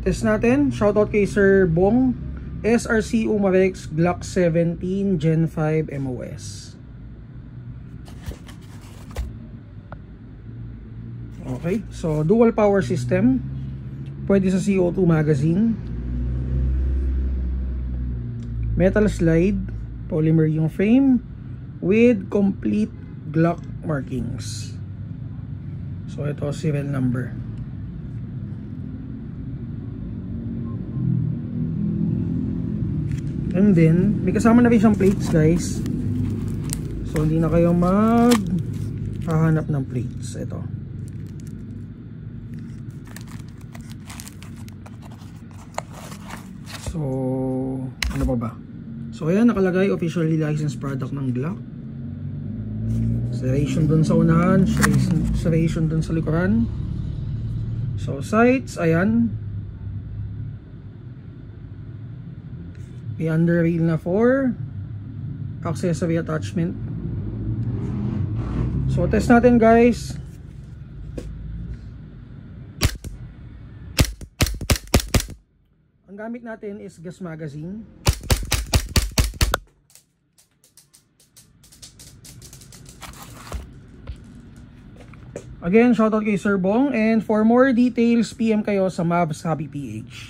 Test natin. Shoutout kay Sir Bong. SRC Umarex Glock 17 Gen 5 MOS. Okay, so dual power system. Pwede sa CO2 magazine. Metal slide, polymer yung frame with complete Glock markings. So ito serial number. And then may kasama na rin siyang plates, guys. So hindi na kayo hahanap ng plates. Ito. So ano pa ba? So ayan, nakalagay officially licensed product ng Glock. Serration dun sa unahan, serration dun sa likuran. So sights, ayan. May under rail na for accessory attachment. So test natin, guys. Ang gamit natin is gas magazine. Again, shoutout kay Sir Bong, and for more details, PM kayo sa Mavs Hobby PH.